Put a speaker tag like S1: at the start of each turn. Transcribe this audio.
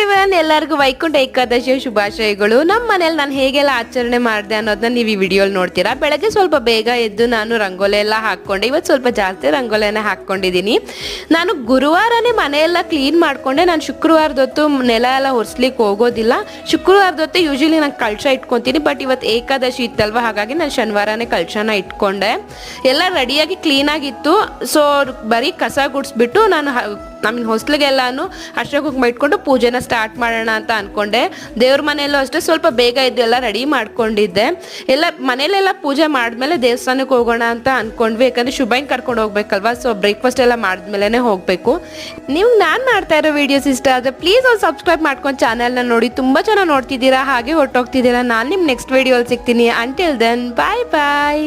S1: Everyone, ಎಲ್ಲರಿಗೂ ವೈಕುಂಠ ಏಕಾದಶಿಯ ಶುಭಾಶಯಗಳು. ನಮ್ಮ ಮನೇಲಿ ನಾನು ಹೇಗೆಲ್ಲ ಆಚರಣೆ ಮಾಡಿದೆ ಅನ್ನೋದನ್ನ ನೀವು ಈ ವಿಡಿಯೋಲಿ ನೋಡ್ತೀರಾ. ಬೆಳಗ್ಗೆ ಸ್ವಲ್ಪ ಬೇಗ ಎದ್ದು ನಾನು ರಂಗೋಲಿ ಎಲ್ಲ ಹಾಕ್ಕೊಂಡೆ. ಇವತ್ತು ಸ್ವಲ್ಪ ಜಾಸ್ತಿ ರಂಗೋಲಿನೇ ಹಾಕ್ಕೊಂಡಿದ್ದೀನಿ. ನಾನು ಗುರುವಾರನೇ ಮನೆಯೆಲ್ಲ ಕ್ಲೀನ್ ಮಾಡಿಕೊಂಡೆ. ನಾನು ಶುಕ್ರವಾರದೊತ್ತು ನೆಲ ಎಲ್ಲ ಒರೆಸ್ಲಿಕ್ಕೆ ಹೋಗೋದಿಲ್ಲ. ಶುಕ್ರವಾರದೊತ್ತು ಯೂಶಲಿ ನಾನು ಕಳಶ ಇಟ್ಕೊತೀನಿ. ಬಟ್ ಇವತ್ತು ಏಕಾದಶಿ ಇತ್ತಲ್ವ, ಹಾಗಾಗಿ ನಾನು ಶನಿವಾರನೇ ಕಳಶನ ಇಟ್ಕೊಂಡೆ. ಎಲ್ಲ ರೆಡಿಯಾಗಿ ಕ್ಲೀನಾಗಿತ್ತು. ಸೊ ಬರೀ ಕಸ ಗುಡಿಸ್ಬಿಟ್ಟು ನಾನು ನಮ್ಮನ್ನ ಹೊಸ್ಲಿಗೆಲ್ಲಾನು ಅರ್ಶಿನ ಕುಂಕುಮ ಇಟ್ಕೊಂಡು ಪೂಜೆನ ಸ್ಟಾರ್ಟ್ ಮಾಡೋಣ ಅಂತ ಅನ್ಕೊಂಡೆ. ದೇವ್ರ ಮನೆಯಲ್ಲೂ ಅಷ್ಟೇ ಸ್ವಲ್ಪ ಬೇಗ ಇದ್ದು ಎಲ್ಲ ರೆಡಿ ಮಾಡ್ಕೊಂಡಿದ್ದೆ. ಎಲ್ಲ ಮನೇಲೆಲ್ಲ ಪೂಜೆ ಮಾಡಿದ್ಮೇಲೆ ದೇವಸ್ಥಾನಕ್ಕೆ ಹೋಗೋಣ ಅಂತ ಅನ್ಕೊಂಡ್ವಿ. ಯಾಕಂದರೆ ಶುಭೈನ್ ಕರ್ಕೊಂಡು ಹೋಗ್ಬೇಕಲ್ವಾ. ಸೊ ಬ್ರೇಕ್ಫಾಸ್ಟ್ ಎಲ್ಲ ಮಾಡಿದ್ಮೇಲೆ ಹೋಗಬೇಕು. ನೀವು ನಾನು ಮಾಡ್ತಾ ಇರೋ ವೀಡಿಯೋಸ್ ಇಷ್ಟ ಆದರೆ ಪ್ಲೀಸ್ ಒಂದು ಸಬ್ಸ್ಕ್ರೈಬ್ ಮಾಡ್ಕೊಂಡು ಚಾನಲ್ನ ನೋಡಿ. ತುಂಬ ಚೆನ್ನಾಗಿ ನೋಡ್ತಿದ್ದೀರಾ, ಹಾಗೆ ಹೊರಟೋಗ್ತಿದ್ದೀರಾ. ನಾನು ನಿಮ್ಮ ನೆಕ್ಸ್ಟ್ ವೀಡಿಯೋಲಿ ಸಿಗ್ತೀನಿ. ಅಂಟಿಲ್ ದೆನ್ ಬಾಯ್ ಬಾಯ್.